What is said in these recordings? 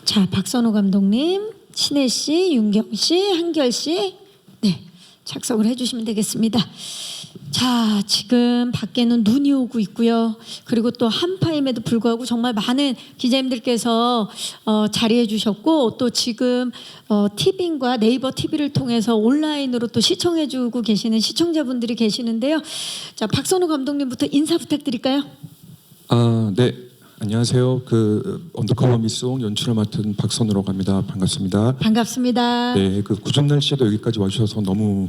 자, 박선호 감독님, 신혜 씨, 윤경 씨, 한결 씨, 네, 착석을 해주시면 되겠습니다. 자, 지금 밖에는 눈이 오고 있고요. 그리고 또 한파임에도 불구하고 정말 많은 기자님들께서 자리해 주셨고, 또 지금 티빙과 네이버 TV를 통해서 온라인으로 또 시청해 주고 계시는 시청자분들이 계시는데요. 자, 박선호 감독님부터 인사 부탁드릴까요? 네. 안녕하세요. 언더커버 미송 연출을 맡은 박선우라고 합니다. 반갑습니다. 반갑습니다. 네, 궂은 날씨에도 여기까지 와주셔서 너무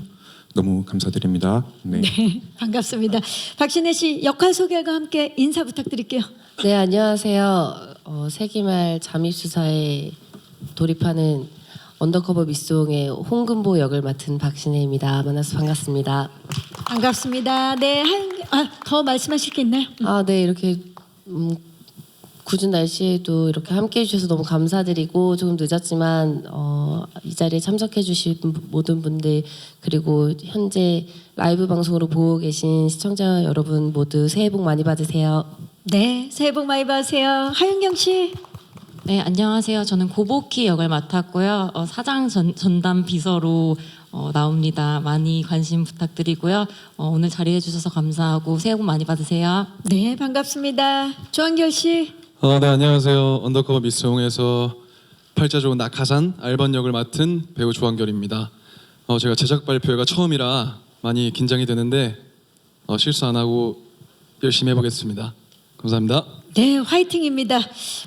감사드립니다. 네. 네, 반갑습니다. 박신혜 씨 역할 소개와 함께 인사 부탁드릴게요. 네, 안녕하세요. 세기말 잠입수사에 돌입하는 언더커버 미송의 홍금보 역을 맡은 박신혜입니다. 만나서 반갑습니다. 반갑습니다. 네, 더 말씀하실 게 있나요? 네, 이렇게 궂은 날씨에도 이렇게 함께 해주셔서 너무 감사드리고, 조금 늦었지만 이 자리에 참석해 주신 모든 분들, 그리고 현재 라이브 방송으로 보고 계신 시청자 여러분 모두 새해 복 많이 받으세요. 네, 새해 복 많이 받으세요. 하윤경 씨. 네, 안녕하세요. 저는 고보키 역을 맡았고요. 사장 전담 비서로 나옵니다. 많이 관심 부탁드리고요. 오늘 자리해 주셔서 감사하고 새해 복 많이 받으세요. 네, 반갑습니다. 조한결 씨. 네, 안녕하세요. 언더커버 미스용에서 팔자 좋은 낙하산 알번 역을 맡은 배우 조한결입니다. 제가 제작 발표회가 처음이라 많이 긴장이 되는데 실수 안 하고 열심히 해보겠습니다. 감사합니다. 네, 화이팅입니다.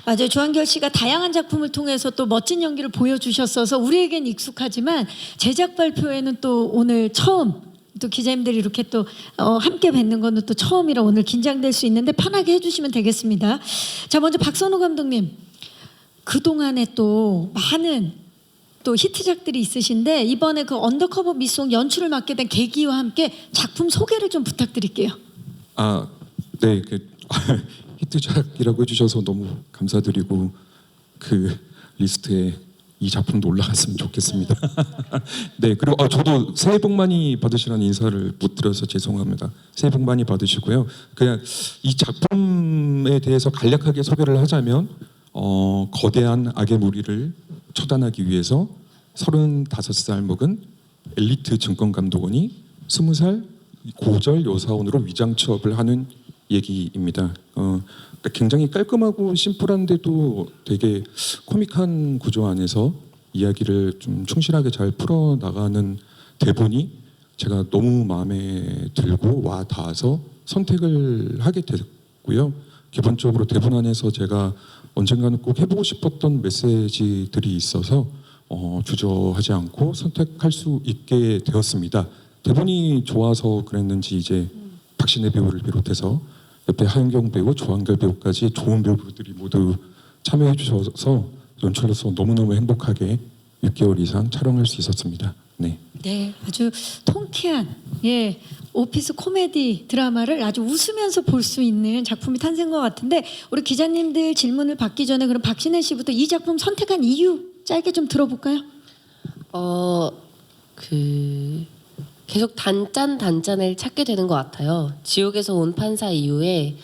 맞아요. 조한결 씨가 다양한 작품을 통해서 또 멋진 연기를 보여주셨어서 우리에겐 익숙하지만 제작 발표회는 또 오늘 처음, 또 기자님들이 이렇게 또 함께 뵙는 거는 또 처음이라 오늘 긴장될 수 있는데 편하게 해주시면 되겠습니다. 자, 먼저 박선호 감독님, 그동안에 또 많은 또 히트작들이 있으신데 이번에 언더커버 미송 연출을 맡게 된 계기와 함께 작품 소개를 좀 부탁드릴게요. 네, 히트작이라고 해주셔서 너무 감사드리고 리스트에 이 작품도 올라갔으면 좋겠습니다. 네, 그리고 저도 새해 복 많이 받으시라는 인사를 못 드려서 죄송합니다. 새해 복 많이 받으시고요. 그냥 이 작품에 대해서 간략하게 소개를 하자면 거대한 악의 무리를 처단하기 위해서 35살 먹은 엘리트 증권감독원이 20살 고졸 요사원으로 위장 취업을 하는 얘기입니다. 굉장히 깔끔하고 심플한데도 되게 코믹한 구조 안에서 이야기를 좀 충실하게 잘 풀어나가는 대본이 제가 너무 마음에 들고 와 닿아서 선택을 하게 됐고요. 기본적으로 대본 안에서 제가 언젠가는 꼭 해보고 싶었던 메시지들이 있어서 주저하지 않고 선택할 수 있게 되었습니다. 대본이 좋아서 그랬는지 이제 박신혜 배우를 비롯해서 옆에 하윤경 배우, 조한결 배우까지 좋은 배우들이 모두 참여해 주셔서 연출로서 너무너무 행복하게 6개월 이상 촬영할 수 있었습니다. 네. 네, 아주 통쾌한 오피스 코미디 드라마를 아주 웃으면서 볼 수 있는 작품이 탄생한 것 같은데 우리 기자님들 질문을 받기 전에 그럼 박신혜 씨부터 이 작품 선택한 이유 짧게 좀 들어볼까요? 계속 단짠을 찾게 되는 것 같아요. 지옥에서 온 판사 이후에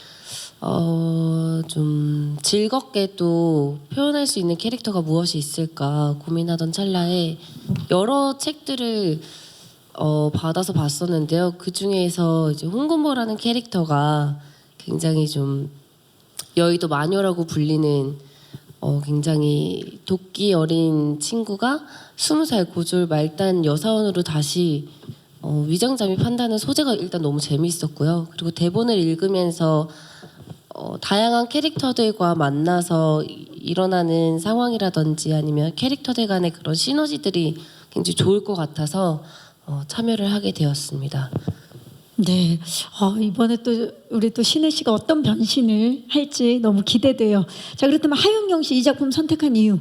좀 즐겁게 또 표현할 수 있는 캐릭터가 무엇이 있을까 고민하던 찰나에 여러 책들을 받아서 봤었는데요. 그 중에서 이제 홍금보라는 캐릭터가 굉장히 좀 여의도 마녀라고 불리는 굉장히 도끼 어린 친구가 20살 고졸 말단 여사원으로 다시 위장 잠입한다는 소재가 일단 너무 재미있었고요. 그리고 대본을 읽으면서 다양한 캐릭터들과 만나서 일어나는 상황이라든지 아니면 캐릭터들 간의 그런 시너지들이 굉장히 좋을 것 같아서 참여를 하게 되었습니다. 네, 이번에 또 우리 또 신혜 씨가 어떤 변신을 할지 너무 기대돼요. 자, 그렇다면 하윤경 씨 이 작품 선택한 이유?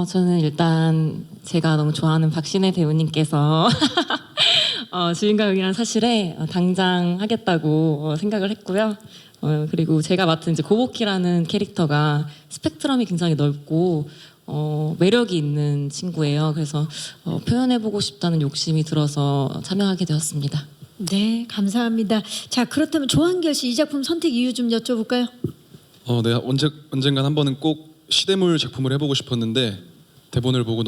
저는 일단 제가 너무 좋아하는 박신혜 배우님께서 주인공이라는 사실에 당장 하겠다고 생각을 했고요. 그리고 제가 맡은 이제 고보키라는 캐릭터가 스펙트럼이 굉장히 넓고 매력이 있는 친구예요. 그래서 표현해보고 싶다는 욕심이 들어서 참여하게 되었습니다. 네, 감사합니다. 자, 그렇다면 조한결 씨 이 작품 선택 이유 좀 여쭤볼까요? 내가 언젠간 한 번은 꼭 시대물 작품을 해보고 싶었는데 대본을 보고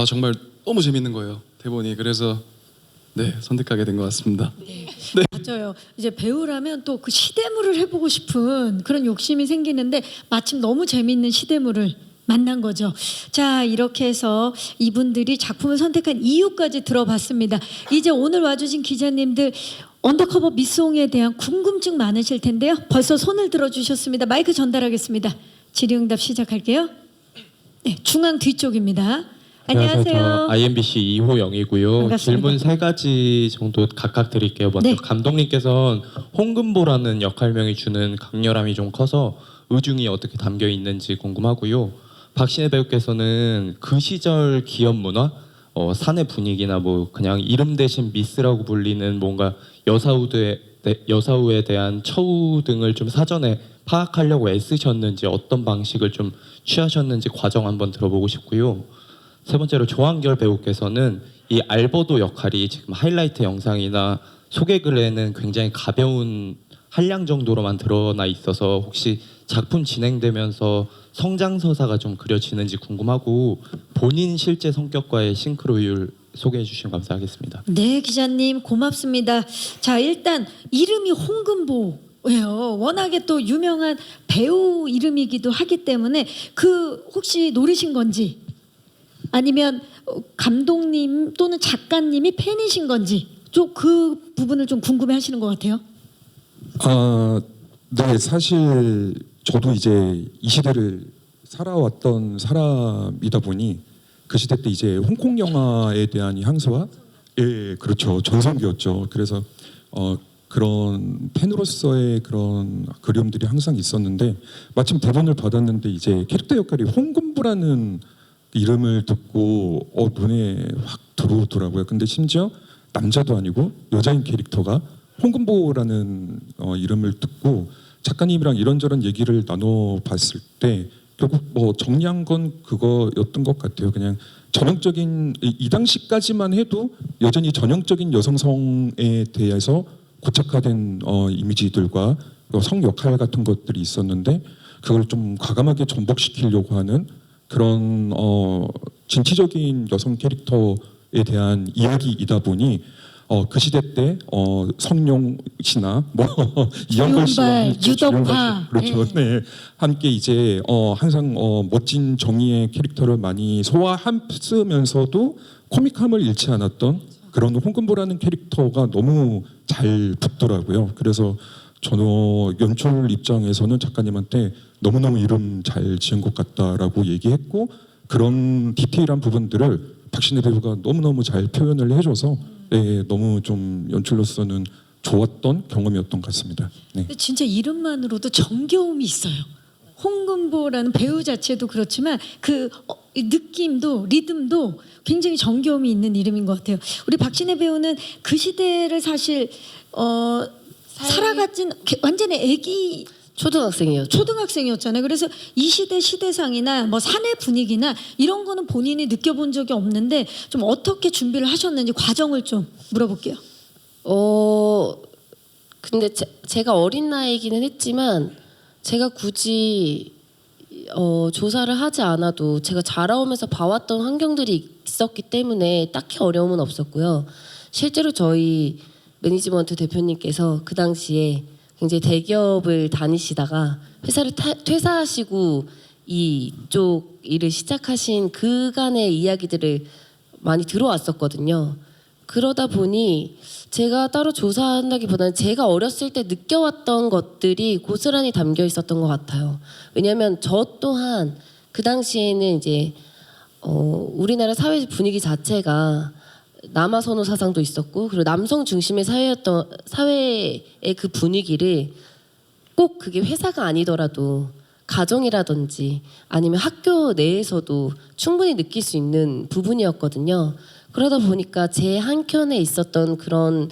정말 너무 재밌는 거예요, 대본이. 그래서 네, 선택하게 된 것 같습니다. 맞아요. 이제 배우라면 또 그 시대물을 해보고 싶은 그런 욕심이 생기는데 마침 너무 재밌는 시대물을 만난 거죠. 자, 이렇게 해서 이분들이 작품을 선택한 이유까지 들어봤습니다. 이제 오늘 와주신 기자님들 언더커버 미송에 대한 궁금증 많으실 텐데요. 벌써 손을 들어주셨습니다. 마이크 전달하겠습니다. 질의응답 시작할게요. 네, 중앙 뒤쪽입니다. 안녕하세요. 저 IMBC 이호영이고요. 반갑습니다. 질문 3가지 정도 각각 드릴게요. 먼저 네. 감독님께서는 홍금보라는 역할명이 주는 강렬함이 좀 커서 의중이 어떻게 담겨 있는지 궁금하고요. 박신혜 배우께서는 그 시절 기업 문화, 사내 분위기나 뭐 그냥 이름 대신 미스라고 불리는 뭔가 여사우에 대한 처우 등을 좀 사전에 파악하려고 애쓰셨는지 어떤 방식을 좀 취하셨는지 과정 한번 들어보고 싶고요. 세 번째로 조한결 배우께서는 이 알버도 역할이 지금 하이라이트 영상이나 소개글에는 굉장히 가벼운 한량 정도로만 드러나 있어서 혹시 작품 진행되면서 성장서사가 좀 그려지는지 궁금하고 본인 실제 성격과의 싱크로율 소개해 주시면 감사하겠습니다. 네, 기자님 고맙습니다. 자, 일단 이름이 홍금보예요. 워낙에 또 유명한 배우 이름이기도 하기 때문에 그 혹시 노리신 건지 아니면 감독님 또는 작가님이 팬이신 건지 좀 그 부분을 좀 궁금해하시는 것 같아요. 네, 사실 저도 이제 이 시대를 살아왔던 사람이다 보니 그 시대 때 이제 홍콩 영화에 대한 향수와 그렇죠, 전성기였죠. 그래서 그런 팬으로서의 그런 그리움들이 항상 있었는데 마침 대본을 받았는데 이제 캐릭터 역할이 홍금보라는 이름을 듣고 눈에 확 들어오더라고요. 근데 심지어 남자도 아니고 여자인 캐릭터가 홍금보라는 이름을 듣고 작가님이랑 이런저런 얘기를 나눠봤을 때 결국 뭐 정리한 건 그거였던 것 같아요. 그냥 전형적인 이 당시까지만 해도 여전히 전형적인 여성성에 대해서 고착화된 이미지들과 성 역할 같은 것들이 있었는데 그걸 좀 과감하게 전복시키려고 하는 그런 진취적인 여성 캐릭터에 대한 이야기이다 보니 그 시대 때 성룡 씨나 뭐 이영걸 씨와 주윤발, 유덕화. 그렇죠. 네. 함께 이제 항상 멋진 정의의 캐릭터를 많이 소화했으면서도 코믹함을 잃지 않았던 그런 홍금보라는 캐릭터가 너무 잘 붙더라고요. 그래서 저는 연출 입장에서는 작가님한테 너무너무 이름 잘 지은 것 같다라고 얘기했고 그런 디테일한 부분들을 박신혜 배우가 너무너무 잘 표현을 해줘서 너무 좀 연출로서는 좋았던 경험이었던 것 같습니다. 네. 근데 진짜 이름만으로도 정겨움이 있어요. 홍금보라는 배우 자체도 그렇지만 그 느낌도 리듬도 굉장히 정겨움이 있는 이름인 것 같아요. 우리 박신혜 배우는 그 시대를 사실 살아갔진 완전히 애기 초등학생이었잖아요. 그래서 이 시대 시대상이나 뭐 사내 분위기나 이런 거는 본인이 느껴본 적이 없는데 좀 어떻게 준비를 하셨는지 과정을 좀 물어볼게요. 근데 제가 어린 나이이기는 했지만 제가 굳이 조사를 하지 않아도 제가 자라오면서 봐왔던 환경들이 있었기 때문에 딱히 어려움은 없었고요. 실제로 저희 매니지먼트 대표님께서 그 당시에 굉장히 대기업을 다니시다가 회사를 퇴사하시고 이쪽 일을 시작하신 그간의 이야기들을 많이 들어왔었거든요. 그러다 보니 제가 따로 조사한다기보다는 제가 어렸을 때 느껴왔던 것들이 고스란히 담겨 있었던 것 같아요. 왜냐하면 저 또한 그 당시에는 이제 우리나라 사회 분위기 자체가 남아 선호 사상도 있었고 그리고 남성 중심의 사회의 그 분위기를 꼭 그게 회사가 아니더라도 가정이라든지 아니면 학교 내에서도 충분히 느낄 수 있는 부분이었거든요. 그러다 보니까 제 한켠에 있었던 그런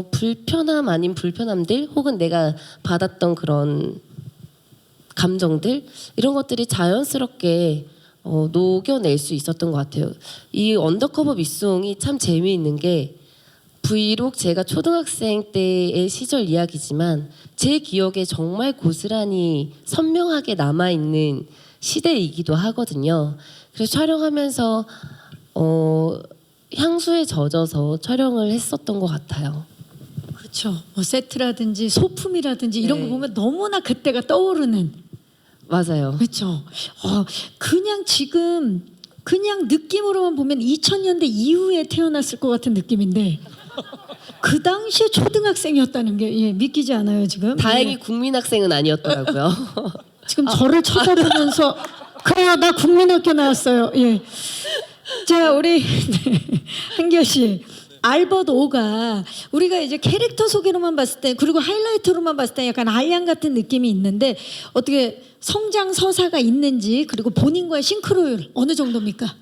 불편함 아닌 불편함들 혹은 내가 받았던 그런 감정들 이런 것들이 자연스럽게 녹여낼 수 있었던 것 같아요. 이 언더커버 미송이 참 재미있는 게 브이록 제가 초등학생 때의 시절 이야기지만 제 기억에 정말 고스란히 선명하게 남아있는 시대이기도 하거든요. 그래서 촬영하면서 향수에 젖어서 촬영을 했었던 것 같아요. 그렇죠. 뭐 세트라든지 소품이라든지 이런 네. 거 보면 너무나 그때가 떠오르는. 맞아요. 그렇죠. 그냥 지금 그냥 느낌으로만 보면 2000년대 이후에 태어났을 것 같은 느낌인데 그 당시에 초등학생이었다는 게 믿기지 않아요 지금. 다행히 예. 국민학생은 아니었더라고요. 지금 저를 쳐다보면서 그래요 나 국민학교 나왔어요. 예. 자 우리 한결 씨. 알버트 오가 우리가 이제 캐릭터 소개로만 봤을 때 그리고 하이라이트로만 봤을 때 약간 알량 같은 느낌이 있는데 어떻게 성장 서사가 있는지 그리고 본인과의 싱크로율 어느 정도입니까?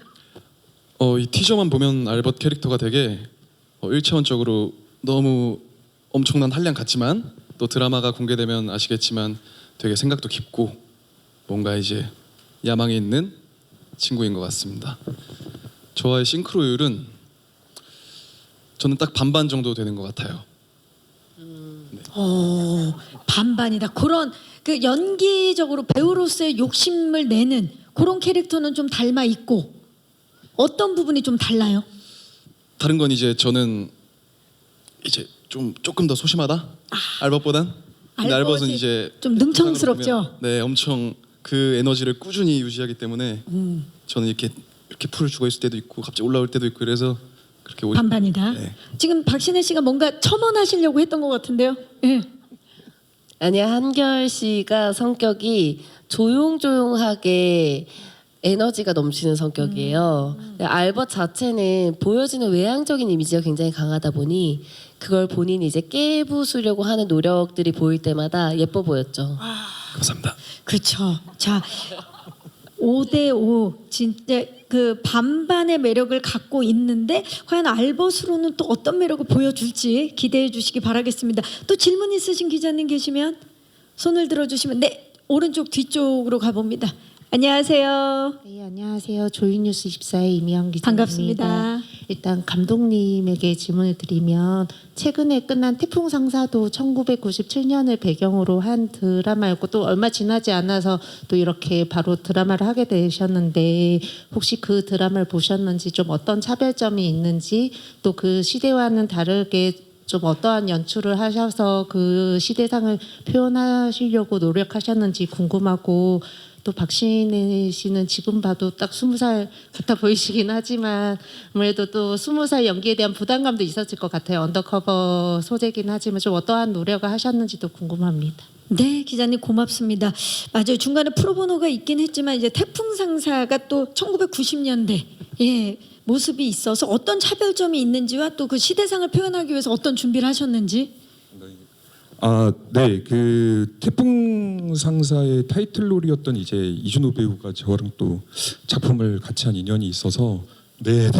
이 티저만 보면 알버트 캐릭터가 되게 일차원적으로 너무 엄청난 한량 같지만 또 드라마가 공개되면 아시겠지만 되게 생각도 깊고 뭔가 이제 야망이 있는 친구인 것 같습니다. 저와의 싱크로율은 저는 딱 반반 정도 되는 것 같아요. 반반이다. 그런 그 연기적으로 배우로서의 욕심을 내는 그런 캐릭터는 좀 닮아 있고 어떤 부분이 좀 달라요? 다른 건 이제 저는 이제 조금 더 소심하다. 알버트보단. 근데 알버트는 알버트는 이제 좀 능청스럽죠? 보면, 네, 엄청 그 에너지를 꾸준히 유지하기 때문에 저는 이렇게 풀을 죽어 있을 때도 있고 갑자기 올라올 때도 있고 그래서 그렇게 반반이다. 네. 지금 박신혜 씨가 뭔가 첨언하시려고 했던 것 같은데요. 예. 아니 한결 씨가 성격이 조용조용하게 에너지가 넘치는 성격이에요. 근데 알버트 자체는 보여지는 외향적인 이미지가 굉장히 강하다 보니 그걸 본인이 이제 깨부수려고 하는 노력들이 보일 때마다 예뻐 보였죠. 감사합니다. 그렇죠. 자, 5대5 진짜 그 반반의 매력을 갖고 있는데 과연 알버스로는 또 어떤 매력을 보여줄지 기대해 주시기 바라겠습니다. 또 질문 있으신 기자님 계시면 손을 들어주시면 네 오른쪽 뒤쪽으로 가봅니다. 안녕하세요. 네, 안녕하세요. 조이뉴스 24의 이미영 기자입니다. 반갑습니다. 일단 감독님에게 질문을 드리면 최근에 끝난 태풍 상사도 1997년을 배경으로 한 드라마였고 또 얼마 지나지 않아서 또 이렇게 바로 드라마를 하게 되셨는데 혹시 그 드라마를 보셨는지 좀 어떤 차별점이 있는지 또 그 시대와는 다르게 좀 어떠한 연출을 하셔서 그 시대상을 표현하시려고 노력하셨는지 궁금하고 또 박신혜 씨는 지금 봐도 딱 20살 같아 보이시긴 하지만 아무래도 또 20살 연기에 대한 부담감도 있었을 것 같아요. 언더커버 소재긴 하지만 좀 어떠한 노력을 하셨는지도 궁금합니다. 네, 기자님 고맙습니다. 맞아요. 중간에 프로보노가 있긴 했지만 이제 태풍 상사가 또 1990년대 모습이 있어서 어떤 차별점이 있는지와 또 그 시대상을 표현하기 위해서 어떤 준비를 하셨는지. 네, 그 태풍 상사의 타이틀롤이었던 이제 이준호 배우가 저랑 또 작품을 같이 한 인연이 있어서 네.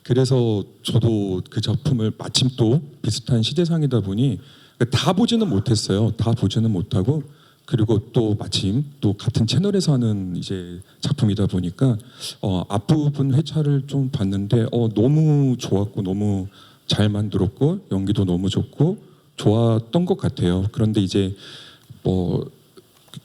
그래서 저도 그 작품을 마침 또 비슷한 시대상이다 보니 다 보지는 못했어요. 다 보지는 못하고 그리고 또 마침 또 같은 채널에서 하는 이제 작품이다 보니까 앞부분 회차를 좀 봤는데 너무 좋았고 너무 잘 만들었고 연기도 너무 좋고 좋았던 것 같아요. 그런데 이제 뭐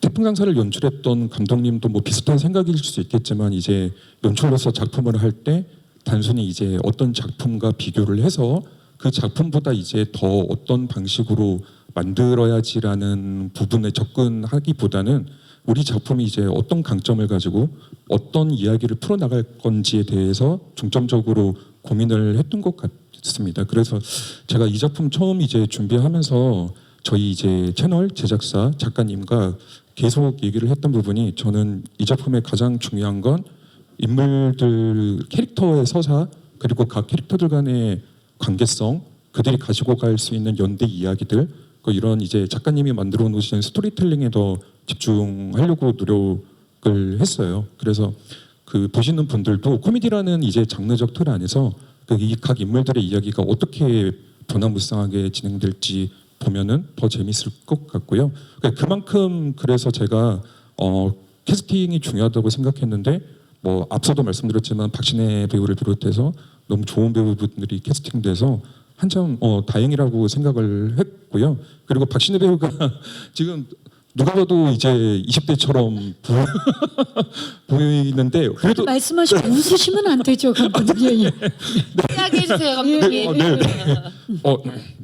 태풍 상사를 연출했던 감독님도 뭐 비슷한 생각일 수 있겠지만 이제 연출로서 작품을 할 때 단순히 이제 어떤 작품과 비교를 해서 그 작품보다 이제 더 어떤 방식으로 만들어야지라는 부분에 접근하기보다는 우리 작품이 이제 어떤 강점을 가지고 어떤 이야기를 풀어나갈 건지에 대해서 중점적으로 고민을 했던 것 같습니다. 그래서 제가 이 작품 처음 이제 준비하면서 저희 이제 채널 제작사 작가님과 계속 얘기를 했던 부분이 저는 이 작품의 가장 중요한 건 인물들 캐릭터의 서사 그리고 각 캐릭터들 간의 관계성 그들이 가지고 갈 수 있는 연대 이야기들 이런 이제 작가님이 만들어 놓으신 스토리텔링에 더 집중하려고 노력을 했어요. 그래서 그 보시는 분들도 코미디라는 이제 장르적 틀 안에서 이 각 인물들의 이야기가 어떻게 변화무쌍하게 진행될지 보면은 더 재밌을 것 같고요. 그만큼 그래서 제가 캐스팅이 중요하다고 생각했는데 뭐 앞서도 말씀드렸지만 박신혜 배우를 비롯해서 너무 좋은 배우분들이 캐스팅돼서 한참 다행이라고 생각을 했고요. 그리고 박신혜 배우가 지금 누가 봐도 이제 20대처럼 보이는데 그래도 말씀하시고 웃으시면 안 되죠, 감독님. 예, 예. 이야기해 주세요, 감독님.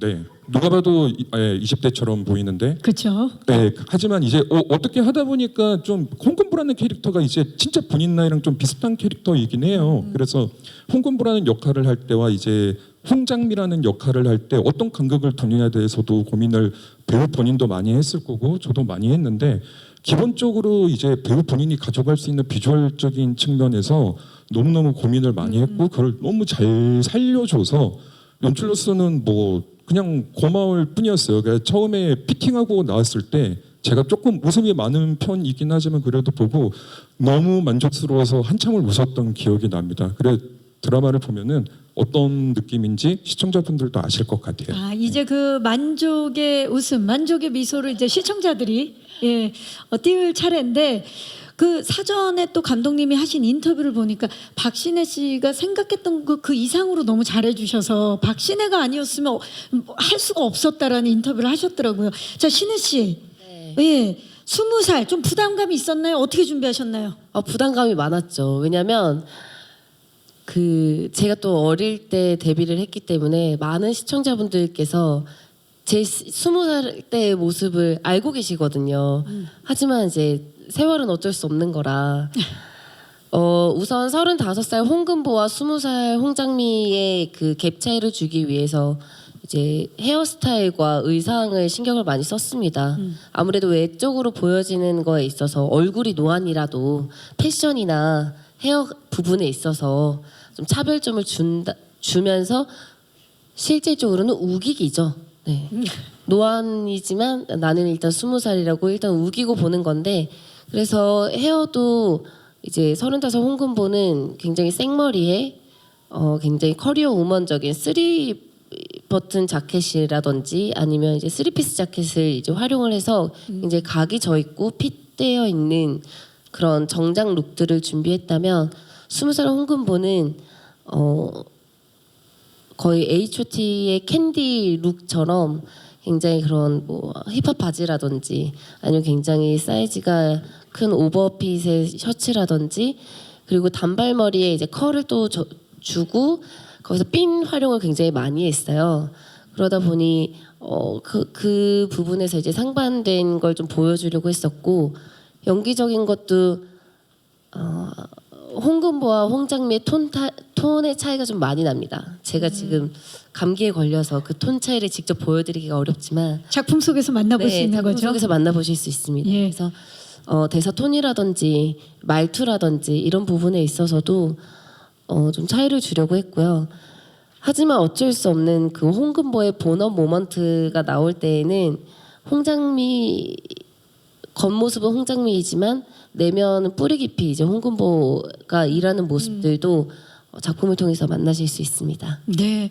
네. 누가 봐도 20대처럼 보이는데 그렇죠. 네, 하지만 이제 어떻게 하다 보니까 좀 홍금보라는 캐릭터가 이제 진짜 본인 나이랑 좀 비슷한 캐릭터이긴 해요. 그래서 홍금보라는 역할을 할 때와 이제 홍장미라는 역할을 할 때 어떤 간극을 두느냐에 대해서도 고민을 배우 본인도 많이 했을 거고 저도 많이 했는데 기본적으로 이제 배우 본인이 가져갈 수 있는 비주얼적인 측면에서 너무너무 고민을 많이 했고 그걸 너무 잘 살려줘서 연출로서는 뭐 그냥 고마울 뿐이었어요. 그러니까 처음에 피팅하고 나왔을 때 제가 조금 웃음이 많은 편이긴 하지만 그래도 보고 너무 만족스러워서 한참을 웃었던 기억이 납니다. 그래 드라마를 보면은 어떤 느낌인지 시청자분들도 아실 것 같아요. 아, 이제 그 만족의 웃음, 만족의 미소를 이제 시청자들이 띄울 차례인데 그 사전에 또 감독님이 하신 인터뷰를 보니까 박신혜 씨가 생각했던 그 이상으로 너무 잘해주셔서 박신혜가 아니었으면 할 수가 없었다라는 인터뷰를 하셨더라고요. 자, 신혜 씨, 예, 20살 좀 부담감이 있었나요? 어떻게 준비하셨나요? 부담감이 많았죠. 왜냐면 제가 또 어릴 때 데뷔를 했기 때문에 많은 시청자분들께서 제 20살 때의 모습을 알고 계시거든요. 하지만 이제 세월은 어쩔 수 없는 거라 우선 35살 홍금보와 20살 홍장미의 그 갭 차이를 주기 위해서 이제 헤어스타일과 의상을 신경을 많이 썼습니다. 아무래도 외적으로 보여지는 거에 있어서 얼굴이 노안이라도 패션이나 헤어 부분에 있어서 좀 차별점을 주면서 실질적으로는 우기기죠. 네. 노안이지만 나는 일단 20살이라고 일단 우기고 보는 건데 그래서 헤어도 이제 35 홍금보는 굉장히 생머리에 굉장히 커리어 우먼적인 3버튼 자켓이라든지 아니면 이제 3피스 자켓을 이제 활용을 해서 굉장히 각이 져 있고 핏되어 있는 그런 정장 룩들을 준비했다면 20살 홍금보는 거의 H.O.T의 캔디 룩처럼 굉장히 그런 뭐 힙합 바지라든지 아니면 굉장히 사이즈가 큰 오버핏의 셔츠라든지 그리고 단발머리에 이제 컬을 또 주고 거기서 핀 활용을 굉장히 많이 했어요. 그러다 보니 그 부분에서 이제 상반된 걸 좀 보여주려고 했었고 연기적인 것도 홍금보와 홍장미의 톤의 차이가 좀 많이 납니다. 제가 지금 감기에 걸려서 그 톤 차이를 직접 보여드리기가 어렵지만 작품 속에서 만나볼 수 있는 작품 거죠. 속에서 만나보실 수 있습니다. 예. 그래서 대사 톤이라든지 말투라든지 이런 부분에 있어서도 좀 차이를 주려고 했고요. 하지만 어쩔 수 없는 그 홍금보의 본업 모먼트가 나올 때에는 홍장미 겉모습은 홍장미이지만 내면은 뿌리 깊이 이제 홍금보가 일하는 모습들도 작품을 통해서 만나실 수 있습니다. 네,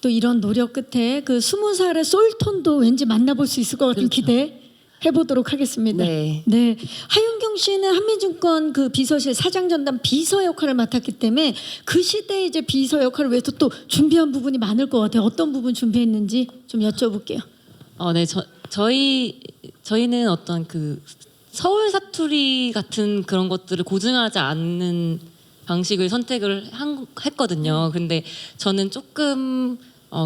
또 이런 노력 끝에 그 20살의 솔톤도 왠지 만나볼 수 있을 것 같은 기대 해보도록 하겠습니다. 네. 네, 하윤경 씨는 한민증권 그 비서실 사장 전담 비서 역할을 맡았기 때문에 그 시대에 이제 비서 역할을 위해서 또 준비한 부분이 많을 것 같아요. 어떤 부분 준비했는지 좀 여쭤볼게요. 네, 저희는 어떤 그 서울 사투리 같은 그런 것들을 고증하지 않는 방식을 선택을 했거든요. 근데 저는 조금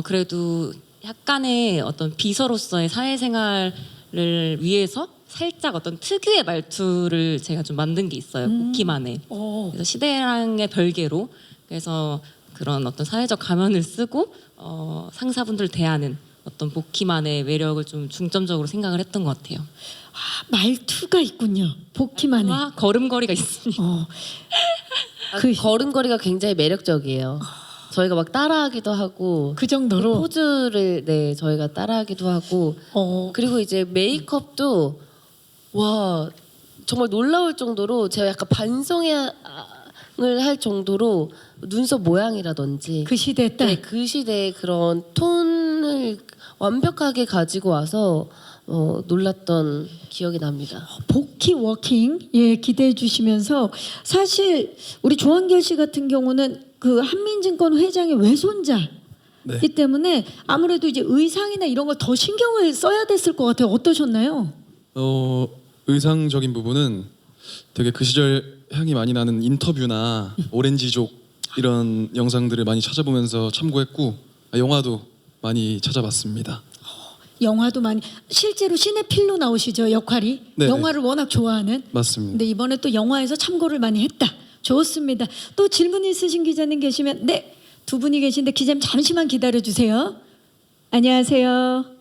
그래도 약간의 어떤 비서로서의 사회생활을 위해서 살짝 어떤 특유의 말투를 제가 좀 만든 게 있어요. 복희만의. 그래서 시대랑의 별개로 그래서 그런 어떤 사회적 가면을 쓰고 상사분들 대하는 어떤 복희만의 매력을 좀 중점적으로 생각을 했던 것 같아요. 말투가 있군요. 복희만의. 걸음걸이가 있습니다. 걸음걸이가 굉장히 매력적이에요. 저희가 막 따라하기도 하고 그 정도로 그 포즈를 저희가 따라하기도 하고 그리고 이제 메이크업도 와 정말 놀라울 정도로 제가 약간 반성을 할 정도로 눈썹 모양이라든지 그 시대에 딱 그 시대의 그런 톤을 완벽하게 가지고 와서 놀랐던 기억이 납니다. 복희 워킹 기대해 주시면서 사실 우리 조한결 씨 같은 경우는 그 한민증권 회장의 외손자 네. 이 때문에 아무래도 이제 의상이나 이런 걸 더 신경을 써야 됐을 것 같아요. 어떠셨나요? 의상적인 부분은 되게 그 시절 향이 많이 나는 인터뷰나 오렌지족 이런 영상들을 많이 찾아보면서 참고했고 영화도 많이 찾아봤습니다. 영화도 많이 실제로 시네필로 나오시죠 역할이 네. 영화를 워낙 좋아하는. 맞습니다. 근데 이번에 또 영화에서 참고를 많이 했다. 좋습니다. 또 질문 있으신 기자님 계시면 네, 두 분이 계신데 기자님 잠시만 기다려 주세요. 안녕하세요.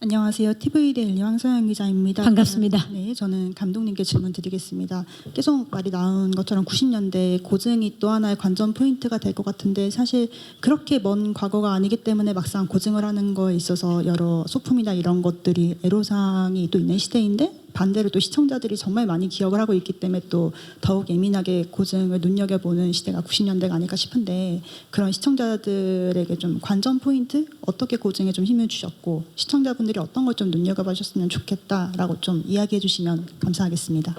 안녕하세요. TV데일리 황소영 기자입니다. 반갑습니다. 네, 저는 감독님께 질문 드리겠습니다. 계속 말이 나온 것처럼 90년대 고증이 또 하나의 관전 포인트가 될 것 같은데 사실 그렇게 먼 과거가 아니기 때문에 막상 고증을 하는 거에 있어서 여러 소품이나 이런 것들이 애로사항이 또 있는 시대인데 반대로 또 시청자들이 정말 많이 기억을 하고 있기 때문에 또 더욱 예민하게 고증을 눈여겨보는 시대가 90년대가 아닐까 싶은데 그런 시청자들에게 좀 관전 포인트 어떻게 고증에 좀 힘을 주셨고 시청자분들이 어떤 걸 좀 눈여겨봐 주셨으면 좋겠다라고 좀 이야기해 주시면 감사하겠습니다.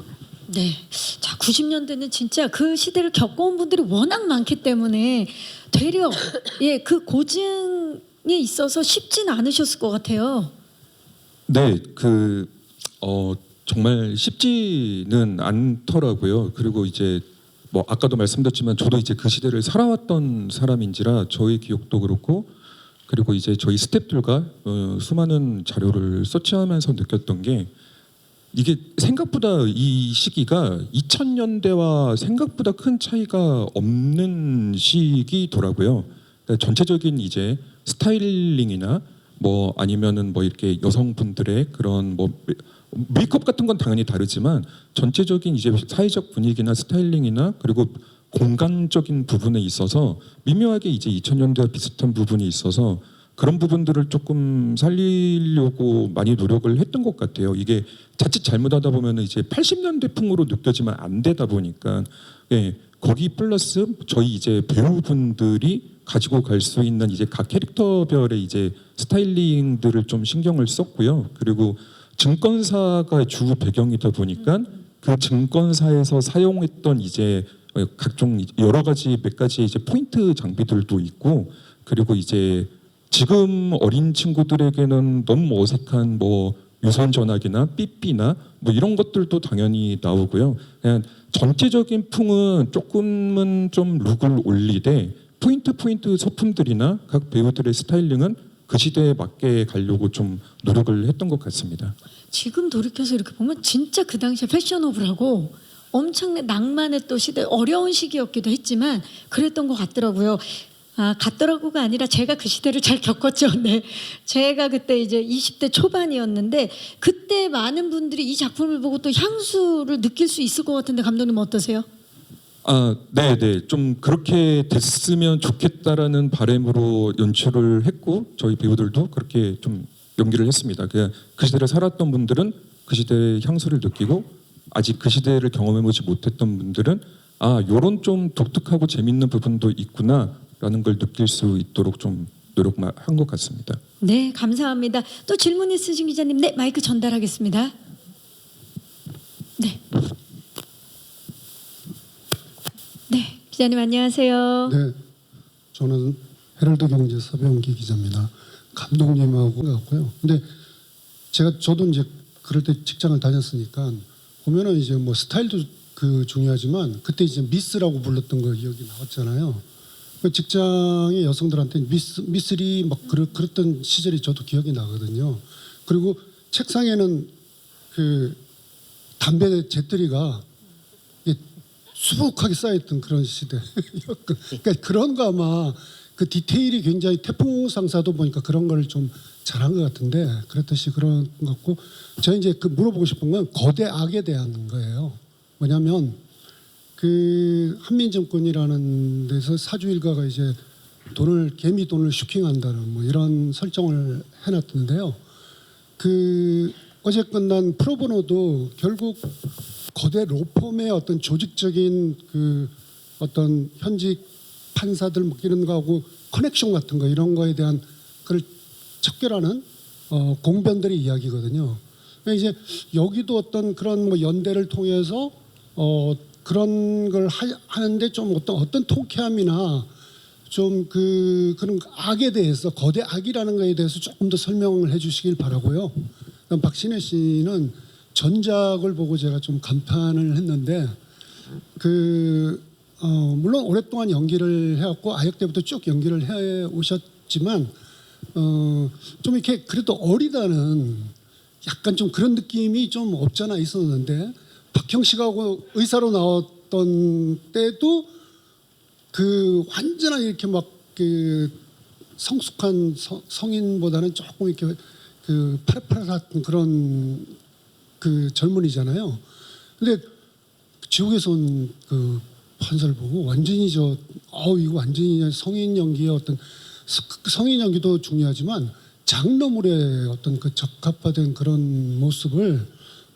네. 자, 90년대는 진짜 그 시대를 겪어온 분들이 워낙 많기 때문에 되려 그 고증에 있어서 쉽진 않으셨을 것 같아요. 네, 정말 쉽지는 않더라고요. 그리고 이제 뭐 아까도 말씀드렸지만 저도 이제 그 시대를 살아왔던 사람인지라 저의 기억도 그렇고 그리고 이제 저희 스태프들과 수많은 자료를 서치하면서 느꼈던 게 이게 생각보다 이 시기가 2000년대와 생각보다 큰 차이가 없는 시기더라고요. 그러니까 전체적인 이제 스타일링이나 뭐 아니면은 뭐 이렇게 여성분들의 그런 뭐 메이크업 같은 건 당연히 다르지만 전체적인 이제 사회적 분위기나 스타일링이나 그리고 공간적인 부분에 있어서 미묘하게 이제 2000년대와 비슷한 부분이 있어서 그런 부분들을 조금 살리려고 많이 노력을 했던 것 같아요. 이게 자칫 잘못하다 보면 이제 80년대 풍으로 느껴지면 안 되다 보니까 거기 플러스 저희 이제 배우분들이 가지고 갈 수 있는 이제 각 캐릭터별의 이제 스타일링들을 좀 신경을 썼고요. 그리고 증권사가 주 배경이다 보니까 그 증권사에서 사용했던 이제 각종 여러 가지 몇 가지 이제 포인트 장비들도 있고 그리고 이제 지금 어린 친구들에게는 너무 어색한 뭐 유선 전화기나 삐삐나 뭐 이런 것들도 당연히 나오고요. 그냥 전체적인 풍은 조금은 좀 룩을 올리되 포인트 소품들이나 각 배우들의 스타일링은 그 시대에 맞게 가려고 좀 노력을 했던 것 같습니다. 지금 돌이켜서 이렇게 보면 진짜 그 당시에 패셔너블하고 엄청난 낭만의 또 시대 어려운 시기였기도 했지만 그랬던 것 같더라고요. 같더라고가 아니라 제가 그 시대를 잘 겪었죠. 네, 제가 그때 이제 20대 초반이었는데 그때 많은 분들이 이 작품을 보고 또 향수를 느낄 수 있을 것 같은데 감독님 어떠세요? 네, 좀 그렇게 됐으면 좋겠다라는 바람으로 연출을 했고 저희 배우들도 그렇게 좀 연기를 했습니다. 그 시대를 살았던 분들은 그 시대의 향수를 느끼고 아직 그 시대를 경험해보지 못했던 분들은 요런 좀 독특하고 재밌는 부분도 있구나라는 걸 느낄 수 있도록 좀 노력한 것 같습니다. 네, 감사합니다. 또 질문 있으신 기자님, 네, 마이크 전달하겠습니다. 네. 네, 기자님 안녕하세요. 네, 저는 헤럴드 경제 서병기 기자입니다. 감독님하고 같고요. 근데 저도 이제 그럴 때 직장을 다녔으니까 보면은 이제 뭐 스타일도 중요하지만 그때 이제 미스라고 불렀던 거 기억이 나왔잖아요. 그 직장의 여성들한테 미스리 막 그랬던 시절이 저도 기억이 나거든요. 그리고 책상에는 그 담배 재떨이가 수북하게 쌓여있던 그런 시대. 그러니까 그런 거 아마 그 디테일이 굉장히 태풍 상사도 보니까 그런 걸 좀 잘한 것 같은데 그렇듯이 그런 것 같고 제가 이제 물어보고 싶은 건 거대 악에 대한 거예요. 뭐냐면 그 한민정권이라는 데서 사주 일가가 이제 개미 돈을 슈킹한다는 뭐 이런 설정을 해놨던데요. 어제 끝난 프로보노도 결국 거대 로펌의 어떤 조직적인 어떤 현직 판사들 뭐 이런 거하고 커넥션 같은 거 이런 거에 대한 그걸 척결하는 공변들의 이야기거든요. 그러니까 이제 여기도 어떤 그런 뭐 연대를 통해서 그런 걸 하는데 좀 어떤 통쾌함이나 좀 그런 악에 대해서 거대 악이라는 거에 대해서 조금 더 설명을 해주시길 바라고요. 그다음 박신혜 씨는 전작을 보고 제가 좀 감탄을 했는데 물론 오랫동안 연기를 해왔고 아역 때부터 쭉 연기를 해 오셨지만 좀 이렇게 그래도 어리다는 약간 좀 그런 느낌이 좀 없잖아 있었는데 박형 씨하고 의사로 나왔던 때도 완전한 이렇게 막 성숙한 성인보다는 조금 이렇게 파릇파릇한 그런 젊은이잖아요. 근데 지옥에서 온 판사를 보고 완전히 이거 완전히 성인 연기의 어떤 성인 연기도 중요하지만 장르물의 어떤 적합화된 그런 모습을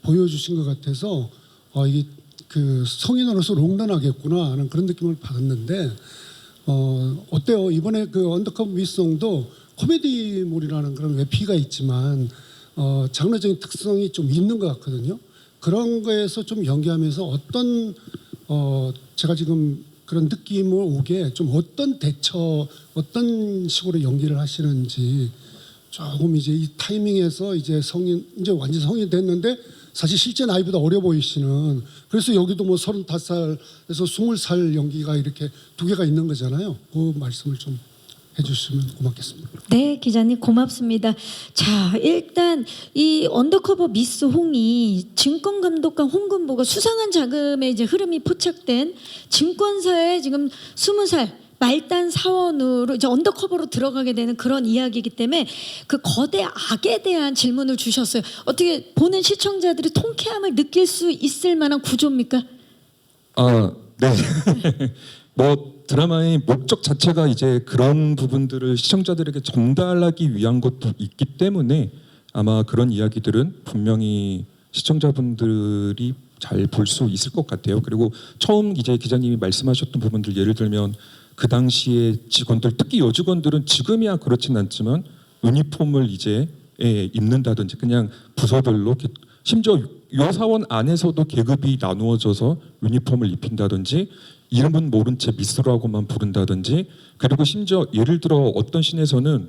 보여주신 것 같아서 이게 성인으로서 롱런하겠구나 하는 그런 느낌을 받았는데 어때요? 이번에 언더커버 미스송도 코미디물이라는 그런 외피가 있지만 장르적인 특성이 좀 있는 것 같거든요. 그런 거에서 좀 연기하면서 어떤 제가 지금 그런 느낌을 오게 좀 어떤 식으로 연기를 하시는지 조금 이제 이 타이밍에서 이제 완전 성인이 됐는데 사실 실제 나이보다 어려 보이시는 그래서 여기도 뭐 35살에서 20살 연기가 이렇게 두 개가 있는 거잖아요. 그 말씀을 좀 해주시면 고맙겠습니다. 네, 기자님 고맙습니다. 자, 일단 이 언더커버 미스 홍이 증권감독관 홍금보가 수상한 자금의 이제 흐름이 포착된 증권사에 지금 20살 말단 사원으로 이제 언더커버로 들어가게 되는 그런 이야기이기 때문에 그 거대 악에 대한 질문을 주셨어요. 어떻게 보는 시청자들이 통쾌함을 느낄 수 있을 만한 구조입니까? 네. 뭐 드라마의 목적 자체가 이제 그런 부분들을 시청자들에게 전달하기 위한 것도 있기 때문에 아마 그런 이야기들은 분명히 시청자분들이 잘 볼 수 있을 것 같아요. 그리고 처음 이제 기자님이 말씀하셨던 부분들 예를 들면 그 당시에 직원들 특히 여직원들은 지금이야 그렇진 않지만 유니폼을 이제 입는다든지 그냥 부서별로 심지어 요사원 안에서도 계급이 나누어져서 유니폼을 입힌다든지 이름은 모른 채 미스라고만 부른다든지 그리고 심지어 예를 들어 어떤 씬에서는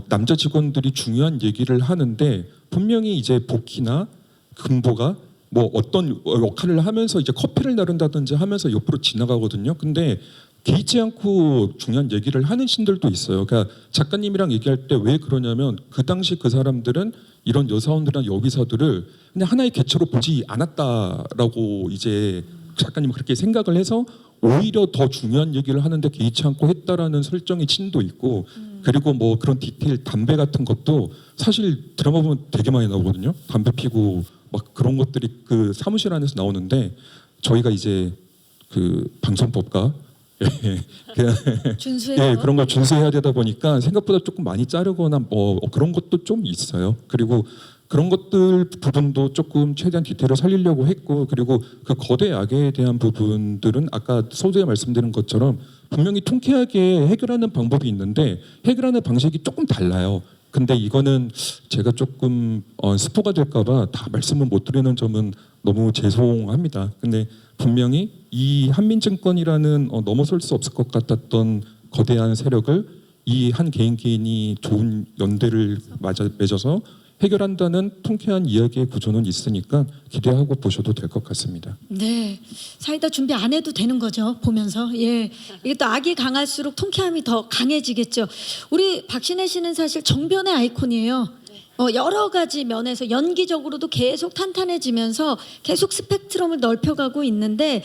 남자 직원들이 중요한 얘기를 하는데 분명히 이제 복희나 금보가 뭐 어떤 역할을 하면서 이제 커피를 나른다든지 하면서 옆으로 지나가거든요. 근데 개의치 않고 중요한 얘기를 하는 씬들도 있어요. 그러니까 작가님이랑 얘기할 때 왜 그러냐면 그 당시 그 사람들은 이런 여사원들이나 여기사들을 그냥 하나의 개체로 보지 않았다라고 이제 작가님은 그렇게 생각을 해서 오히려 더 중요한 얘기를 하는데 개의치 않고 했다라는 설정의 씬도 있고 그리고 뭐 그런 디테일 담배 같은 것도 사실 드라마 보면 되게 많이 나오거든요. 담배 피고 막 그런 것들이 그 사무실 안에서 나오는데 저희가 이제 방송법과 준수해요. 그런 걸 준수해야 되다 보니까 생각보다 조금 많이 자르거나 뭐 그런 것도 좀 있어요. 그리고 그런 것들 부분도 조금 최대한 디테일을 살리려고 했고 그리고 그 거대 악에 대한 부분들은 아까 서두에 말씀드린 것처럼 분명히 통쾌하게 해결하는 방법이 있는데 해결하는 방식이 조금 달라요. 근데 이거는 제가 조금 스포가 될까봐 다 말씀을 못 드리는 점은 너무 죄송합니다. 근데 분명히 이 한민증권이라는 넘어설 수 없을 것 같았던 거대한 세력을 이 한 개인이 좋은 연대를 맺어서 해결한다는 통쾌한 이야기의 구조는 있으니까 기대하고 보셔도 될 것 같습니다. 네, 사이다 준비 안 해도 되는 거죠. 보면서 이게 또 악이 강할수록 통쾌함이 더 강해지겠죠. 우리 박신혜 씨는 사실 정변의 아이콘이에요. 여러 가지 면에서 연기적으로도 계속 탄탄해지면서 계속 스펙트럼을 넓혀가고 있는데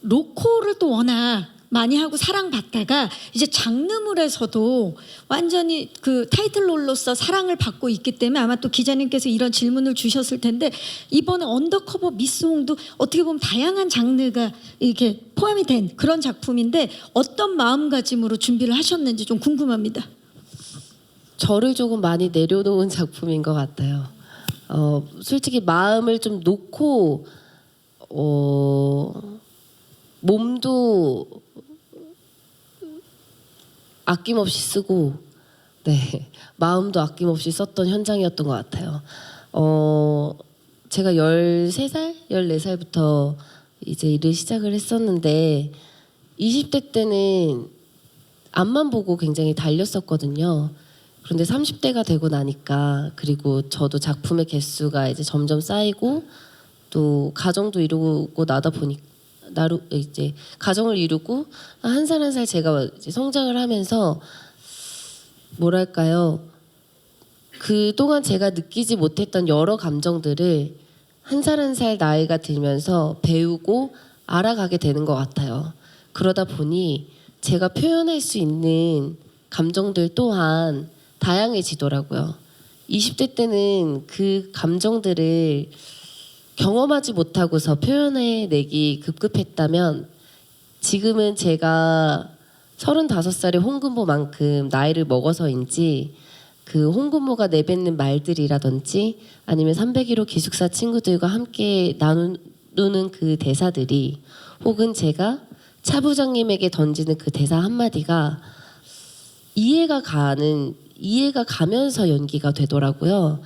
로코를 또 워낙 많이 하고 사랑받다가 이제 장르물에서도 완전히 그 타이틀롤로서 사랑을 받고 있기 때문에 아마 또 기자님께서 이런 질문을 주셨을 텐데 이번에 언더커버 미스홍도 어떻게 보면 다양한 장르가 이렇게 포함이 된 그런 작품인데 어떤 마음가짐으로 준비를 하셨는지 좀 궁금합니다. 저를 조금 많이 내려놓은 작품인 것 같아요. 솔직히 마음을 좀 놓고 몸도 아낌없이 쓰고 마음도 아낌없이 썼던 현장이었던 것 같아요. 제가 13살, 14살부터 이제 일을 시작을 했었는데 20대 때는 앞만 보고 굉장히 달렸었거든요. 그런데 30대가 되고 나니까 그리고 저도 작품의 개수가 이제 점점 쌓이고 또 가정도 이루고 나다 보니 이제 가정을 이루고 한 살 한 살 제가 이제 성장을 하면서 뭐랄까요? 그동안 제가 느끼지 못했던 여러 감정들을 한 살 한 살 나이가 들면서 배우고 알아가게 되는 것 같아요. 그러다 보니 제가 표현할 수 있는 감정들 또한 다양해지더라고요. 20대 때는 그 감정들을 경험하지 못하고서 표현해내기 급급했다면 지금은 제가 35살의 홍금보만큼 나이를 먹어서인지 그 홍금보가 내뱉는 말들이라든지 아니면 301호 기숙사 친구들과 함께 나누는 그 대사들이 혹은 제가 차 부장님에게 던지는 그 대사 한마디가 이해가 가면서 연기가 되더라고요.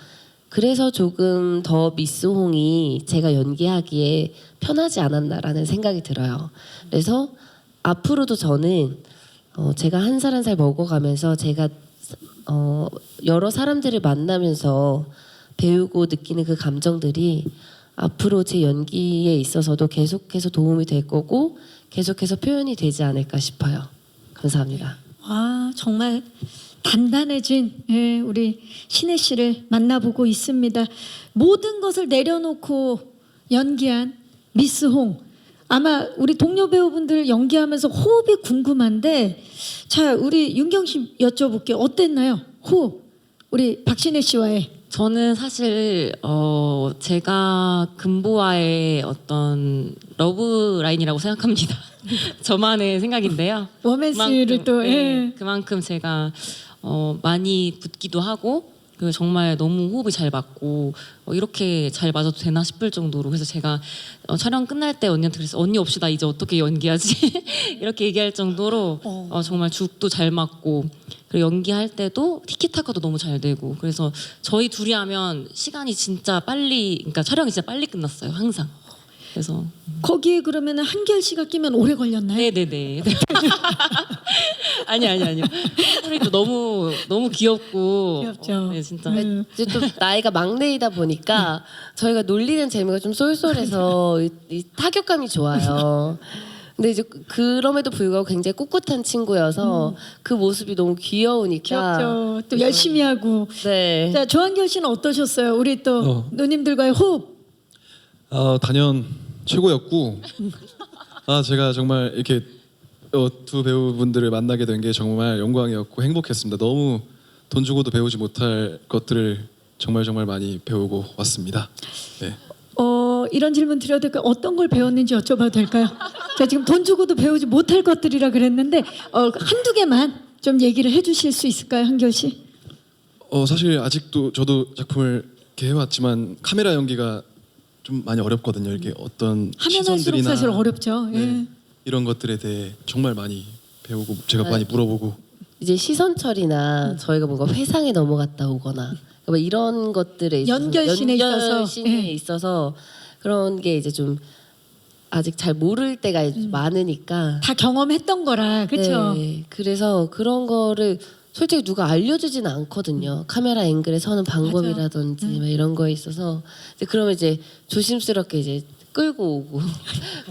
그래서 조금 더 미스 홍이 제가 연기하기에 편하지 않았나라는 생각이 들어요. 그래서 앞으로도 저는 제가 한 살 한 살 먹어가면서 제가 여러 사람들을 만나면서 배우고 느끼는 그 감정들이 앞으로 제 연기에 있어서도 계속해서 도움이 될 거고 계속해서 표현이 되지 않을까 싶어요. 감사합니다. 와, 정말 단단해진 우리 신혜 씨를 만나보고 있습니다. 모든 것을 내려놓고 연기한 미스 홍. 아마 우리 동료 배우분들 연기하면서 호흡이 궁금한데, 자, 우리 윤경 씨 여쭤볼게요. 어땠나요? 호흡. 우리 박신혜 씨와의. 저는 사실 제가 금보와의 어떤 러브 라인이라고 생각합니다. 저만의 생각인데요. 워맨스를 또 그만큼 제가 많이 붙기도 하고 그 정말 너무 호흡이 잘 맞고 이렇게 잘 맞아도 되나 싶을 정도로 그래서 제가 촬영 끝날 때 언니한테 그랬어요. 언니 없이 나 이제 어떻게 연기하지? 이렇게 얘기할 정도로 정말 죽도 잘 맞고 그리고 연기할 때도 티키타카도 너무 잘 되고 그래서 저희 둘이 하면 시간이 진짜 빨리 그러니까 촬영이 진짜 빨리 끝났어요. 항상. 그래서 거기에 그러면 한결 씨가 끼면 오래 걸렸나요? 네네네. 아니요. 소리도 너무 귀엽고. 귀엽죠. 네 진짜. 이제 또 나이가 막내이다 보니까 저희가 놀리는 재미가 좀 쏠쏠해서 이 타격감이 좋아요. 근데 이제 그럼에도 불구하고 굉장히 꿋꿋한 친구여서 그 모습이 너무 귀여우니까. 귀엽죠. 또 열심히 하고. 네. 자, 조한결 씨는 어떠셨어요? 우리 또 누님들과의 호흡. 단연 최고였고 제가 정말 이렇게 두 배우분들을 만나게 된 게 정말 영광이었고 행복했습니다. 너무 돈 주고도 배우지 못할 것들을 정말 많이 배우고 왔습니다. 네. 이런 질문 드려도 될까요? 어떤 걸 배웠는지 여쭤봐도 될까요? 자, 지금 돈 주고도 배우지 못할 것들이라 그랬는데 한두 개만 좀 얘기를 해주실 수 있을까요, 한결 씨? 사실 아직도 저도 작품을 이렇게 해왔지만 카메라 연기가 좀 많이 어렵거든요. 이렇게 어떤 하면 할수록 시선들이나 사실 어렵죠. 네, 이런 것들에 대해 정말 많이 배우고 제가 많이 물어보고 이제 시선 처리나 저희가 뭔가 회상에 넘어갔다 오거나 뭐 이런 것들에 있어서 연결신에 있어서. 연결신에 있어서 그런 게 이제 좀 아직 잘 모를 때가 많으니까 다 경험했던 거라, 그렇죠? 네, 그래서 그런 거를 솔직히 누가 알려주지는 않거든요. 카메라 앵글에 서는 방법이라든지 막 이런 거에 있어서 이제 그러면 이제 조심스럽게 이제 끌고 오고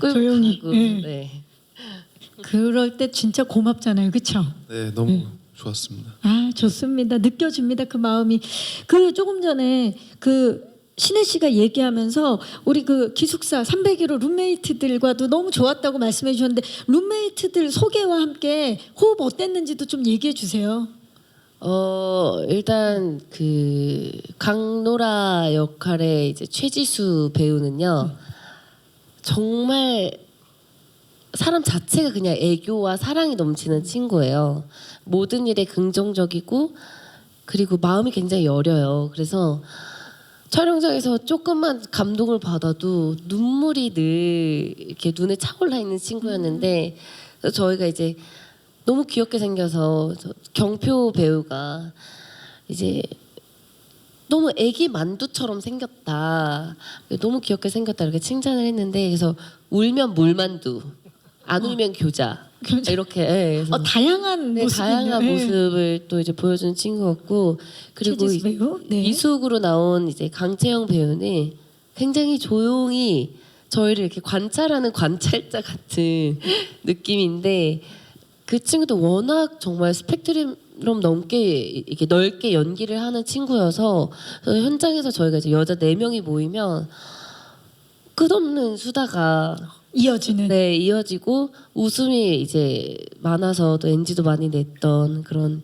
끌고 조용히. 가고 네. 네. 그럴 때 진짜 고맙잖아요, 그렇죠? 네 너무 좋았습니다. 아, 좋습니다. 느껴집니다, 그 마음이. 그 조금 전에 그 신혜 씨가 얘기하면서 우리 그 기숙사 301호 룸메이트들과도 너무 좋았다고 말씀해 주셨는데 룸메이트들 소개와 함께 호흡 어땠는지도 좀 얘기해 주세요. 일단 그 강노라 역할의 이제 최지수 배우는요. 정말 사람 자체가 그냥 애교와 사랑이 넘치는 친구예요. 모든 일에 긍정적이고 그리고 마음이 굉장히 여려요. 그래서 촬영장에서 조금만 감동을 받아도 눈물이 늘 이렇게 눈에 차올라 있는 친구였는데 저희가 이제 너무 귀엽게 생겨서 경표 배우가 이제 너무 애기 만두처럼 생겼다. 너무 귀엽게 생겼다 이렇게 칭찬을 했는데 그래서 울면 물만두, 안 울면 교자. 이렇게 예, 그래서 다양한 네, 모습, 다양한 모습을 또 이제 보여주는 친구였고 그리고 최지수 배우. 네. 이수옥으로 나온 이제 강채영 배우는 굉장히 조용히 저희를 이렇게 관찰하는 관찰자 같은 느낌인데 그 친구도 워낙 정말 스펙트럼 넘게 이렇게 넓게 연기를 하는 친구여서 현장에서 저희가 이제 여자 4명이 모이면 끝없는 수다가 이어지는. 네 이어지고 웃음이 이제 많아서 또 NG도 많이 냈던 그런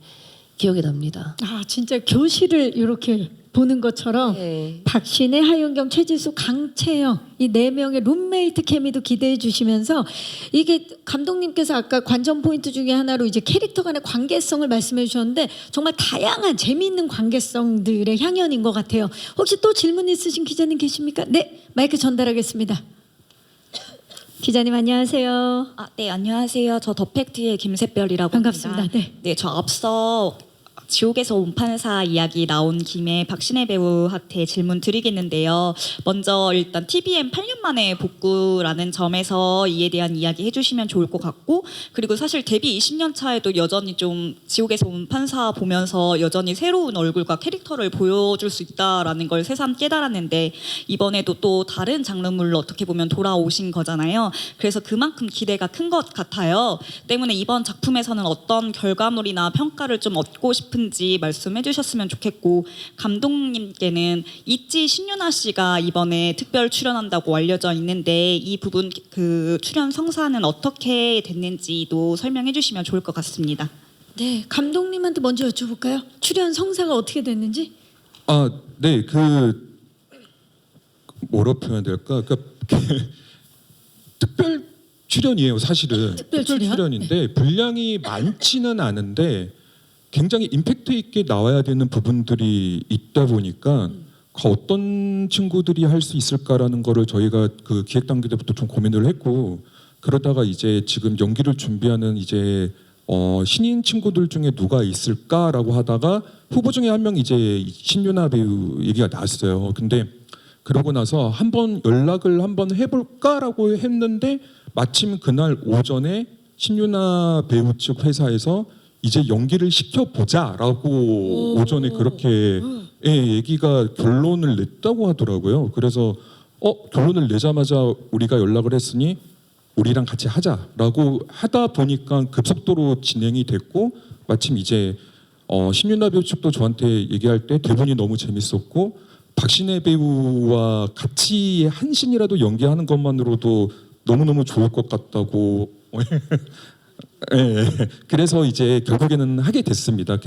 기억이 납니다. 아 진짜 교실을 이렇게 보는 것처럼 네. 박신혜, 하윤경, 최지수, 강채영 이 4명의 룸메이트 케미도 기대해 주시면서 이게 감독님께서 아까 관전 포인트 중에 하나로 이제 캐릭터 간의 관계성을 말씀해 주셨는데 정말 다양한 재미있는 관계성들의 향연인 것 같아요. 혹시 또 질문 있으신 기자님 계십니까? 네, 마이크 전달하겠습니다. 기자님 안녕하세요. 네, 안녕하세요. 저 더팩트의 김샛별이라고 반갑습니다. 합니다. 네. 저 앞서 지옥에서 온 판사 이야기 나온 김에 박신혜 배우한테 질문 드리겠는데요. 먼저 일단 TVN 8년 만에 복구라는 점에서 이에 대한 이야기 해주시면 좋을 것 같고, 그리고 사실 데뷔 20년 차에도 여전히 좀 지옥에서 온 판사 보면서 여전히 새로운 얼굴과 캐릭터를 보여줄 수 있다라는 걸 새삼 깨달았는데 이번에도 또 다른 장르물로 어떻게 보면 돌아오신 거잖아요. 그래서 그만큼 기대가 큰 것 같아요. 때문에 이번 작품에서는 어떤 결과물이나 평가를 좀 얻고 싶은지 말씀해 주셨으면 좋겠고, 감독님께는 있지 신윤아 씨가 이번에 특별 출연한다고 알려져 있는데 이 부분 그 출연 성사는 어떻게 됐는지도 설명해 주시면 좋을 것 같습니다. 네, 감독님한테 먼저 여쭤볼까요? 출연 성사가 어떻게 됐는지? 네, 뭐라 표현해야 될까? 특별 출연이에요, 사실은. 특별 출연? 출연인데 분량이 많지는 않은데 굉장히 임팩트 있게 나와야 되는 부분들이 있다 보니까 어떤 친구들이 할 수 있을까라는 거를 저희가 그 기획 단계 때부터 좀 고민을 했고, 그러다가 이제 지금 연기를 준비하는 이제 신인 친구들 중에 누가 있을까라고 하다가 후보 중에 한 명 이제 신윤아 배우 얘기가 나왔어요. 근데 그러고 나서 한번 연락을 한번 해볼까라고 했는데 마침 그날 오전에 신윤아 배우 측 회사에서 이제 연기를 시켜보자라고 오전에 그렇게 얘기가 결론을 냈다고 하더라고요. 그래서 결론을 내자마자 우리가 연락을 했으니 우리랑 같이 하자라고 하다 보니까 급속도로 진행이 됐고, 마침 이제 신윤아 배우 측도 저한테 얘기할 때 대본이 너무 재밌었고 박신혜 배우와 같이 한 씬이라도 연기하는 것만으로도 너무너무 좋을 것 같다고 예, 그래서 이제 결국에는 하게 됐습니다.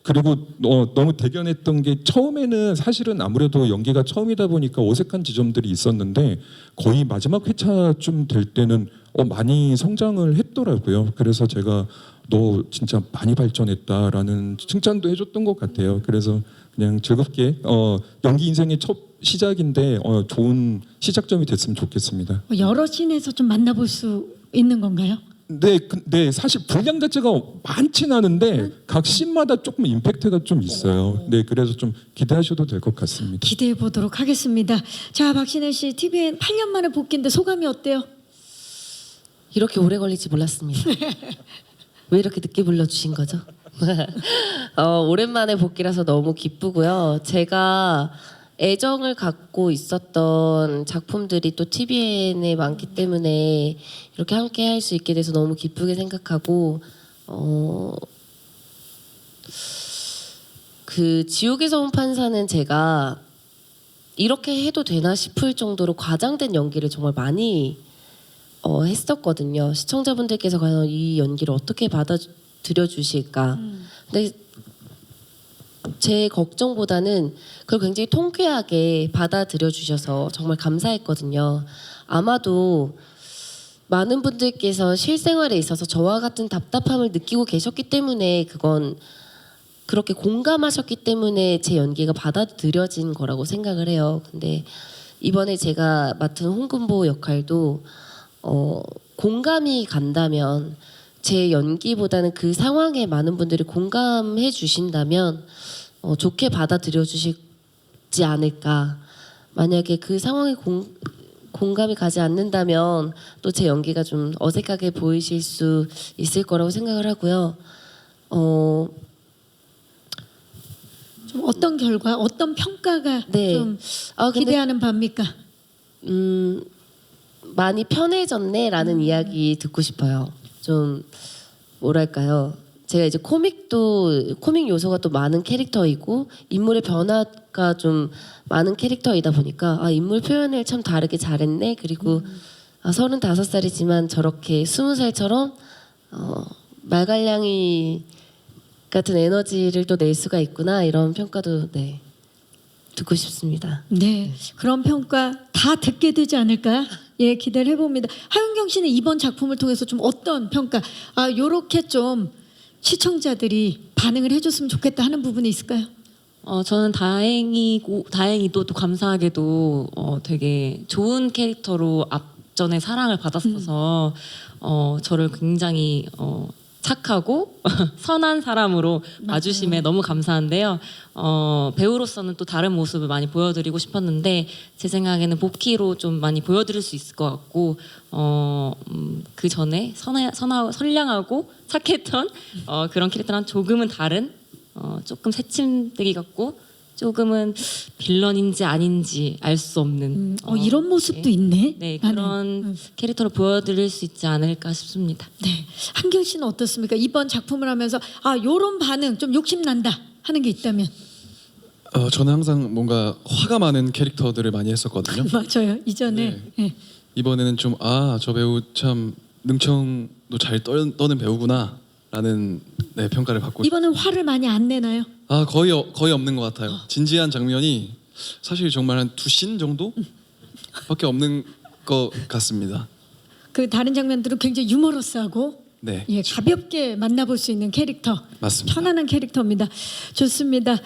그리고 너무 대견했던 게 처음에는 사실은 아무래도 연기가 처음이다 보니까 어색한 지점들이 있었는데 거의 마지막 회차쯤 될 때는 많이 성장을 했더라고요. 그래서 제가 너 진짜 많이 발전했다라는 칭찬도 해줬던 것 같아요. 그래서 그냥 즐겁게 연기 인생의 첫 시작인데 좋은 시작점이 됐으면 좋겠습니다. 여러 씬에서 좀 만나볼 수 있는 건가요? 네, 사실 분량 자체가 많진 않은데 각 씬마다 조금 임팩트가 좀 있어요. 네, 그래서 좀 기대하셔도 될 것 같습니다. 기대해 보도록 하겠습니다. 자, 박신혜 씨, TVN 8년 만에 복귀인데 소감이 어때요? 이렇게 오래 걸릴지 몰랐습니다. 왜 이렇게 늦게 불러주신 거죠? 오랜만에 복귀라서 너무 기쁘고요. 제가 애정을 갖고 있었던 작품들이 또 TVN에 많기 때문에 이렇게 함께 할 수 있게 돼서 너무 기쁘게 생각하고, 그 지옥에서 온 판사는 제가 이렇게 해도 되나 싶을 정도로 과장된 연기를 정말 많이 했었거든요. 시청자분들께서 과연 이 연기를 어떻게 받아들여 주실까. 근데 제 걱정보다는 그걸 굉장히 통쾌하게 받아들여 주셔서 정말 감사했거든요. 아마도 많은 분들께서 실생활에 있어서 저와 같은 답답함을 느끼고 계셨기 때문에 그건 그렇게 공감하셨기 때문에 제 연기가 받아들여진 거라고 생각을 해요. 근데 이번에 제가 맡은 홍금보 역할도 공감이 간다면, 제 연기보다는 그 상황에 많은 분들이 공감해 주신다면 좋게 받아들여 주시지 않을까. 만약에 그 상황에 공감이 가지 않는다면 또 제 연기가 좀 어색하게 보이실 수 있을 거라고 생각을 하고요. 좀 어떤 결과, 어떤 평가가 네. 좀 근데 기대하는 바입니까? 많이 편해졌네라는 이야기 듣고 싶어요. 좀 뭐랄까요? 제가 이제 코믹 요소가 또 많은 캐릭터이고 인물의 변화가 좀 많은 캐릭터이다 보니까 인물 표현을 참 다르게 잘했네. 그리고 35살이지만 저렇게 20살처럼 말갈량이 같은 에너지를 또 낼 수가 있구나, 이런 평가도 네, 듣고 싶습니다. 네, 그런 평가 다 듣게 되지 않을까? 예, 기대를 해봅니다. 하윤경 씨는 이번 작품을 통해서 좀 어떤 평가, 요렇게 좀 시청자들이 반응을 해줬으면 좋겠다 하는 부분이 있을까요? 저는 다행히도 또 감사하게도 되게 좋은 캐릭터로 앞전에 사랑을 받았어서 저를 굉장히 착하고 선한 사람으로 봐주심에 너무 감사한데요. 배우로서는 또 다른 모습을 많이 보여드리고 싶었는데 제 생각에는 복희로 좀 많이 보여드릴 수 있을 것 같고 그 전에 선량하고 착했던 그런 캐릭터랑 조금은 다른 조금 새침대기 같고 조금은 빌런인지 아닌지 알 수 없는 이런 모습도 있네. 네, 나는. 그런 캐릭터로 보여드릴 수 있지 않을까 싶습니다. 네, 한경 씨는 어떻습니까? 이번 작품을 하면서 요런 반응 좀 욕심 난다 하는 게 있다면? 저는 항상 뭔가 화가 많은 캐릭터들을 많이 했었거든요. 맞아요. 이전에 예. 이번에는 좀 저 배우 참 능청도 잘 떠는 배우구나라는 네, 평가를 받고 이번엔 화를 많이 안 내나요? 거의 없는 것 같아요. 진지한 장면이 사실 정말 한 2씬 정도밖에 없는 것 같습니다. 그 다른 장면들은 굉장히 유머러스하고 네, 예, 가볍게 만나볼 수 있는 캐릭터, 맞습니다. 편안한 캐릭터입니다. 좋습니다.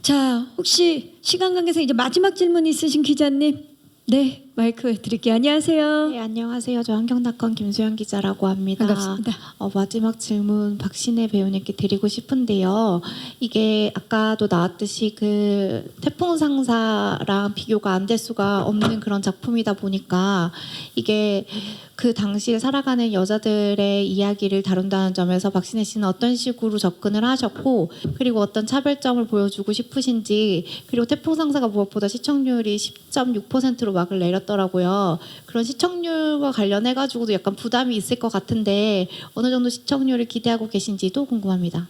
자, 혹시 시간 관계상 이제 마지막 질문 있으신 기자님, 네, 마이크 드릴게요. 안녕하세요. 네, 안녕하세요. 저 한경닷컴 김수현 기자라고 합니다. 반갑습니다. 마지막 질문 박신혜 배우님께 드리고 싶은데요. 이게 아까도 나왔듯이 그 태풍 상사랑 비교가 안 될 수가 없는 그런 작품이다 보니까 이게 그 당시에 살아가는 여자들의 이야기를 다룬다는 점에서 박신혜 씨는 어떤 식으로 접근을 하셨고, 그리고 어떤 차별점을 보여주고 싶으신지, 그리고 태풍 상사가 무엇보다 시청률이 10.6%로 막을 내렸더라고요. 그런 시청률과 관련해 가지고도 약간 부담이 있을 것 같은데 어느 정도 시청률을 기대하고 계신지도 궁금합니다.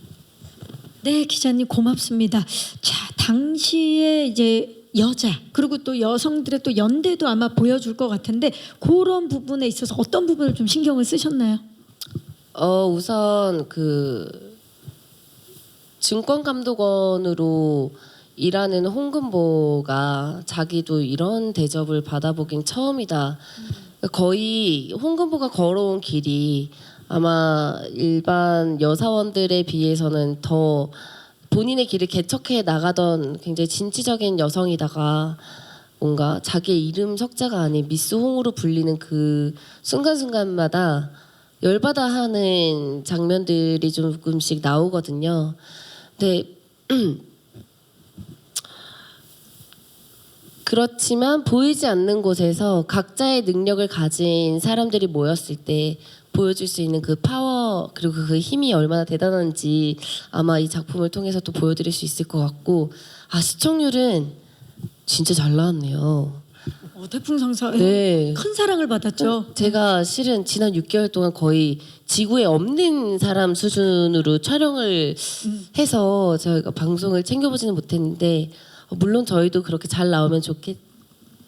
네, 기자님 고맙습니다. 자, 당시에 이제 여자 그리고 또 여성들의 또 연대도 아마 보여줄 것 같은데 그런 부분에 있어서 어떤 부분을 좀 신경을 쓰셨나요? 우선 그 증권감독원으로 일하는 홍금보가 자기도 이런 대접을 받아보긴 처음이다. 거의 홍금보가 걸어온 길이 아마 일반 여사원들에 비해서는 더 본인의 길을 개척해 나가던 굉장히 진취적인 여성이다가 뭔가 자기의 이름 석자가 아닌 미스 홍으로 불리는 그 순간순간마다 열받아 하는 장면들이 조금씩 나오거든요. 근데 그렇지만 보이지 않는 곳에서 각자의 능력을 가진 사람들이 모였을 때 보여줄 수 있는 그 파워 그리고 그 힘이 얼마나 대단한지 아마 이 작품을 통해서 또 보여드릴 수 있을 것 같고 시청률은 진짜 잘 나왔네요. 태풍 상사 네. 큰 사랑을 받았죠. 제가 실은 지난 6개월 동안 거의 지구에 없는 사람 수준으로 촬영을 해서 저희가 방송을 챙겨보지는 못했는데 물론 저희도 그렇게 잘 나오면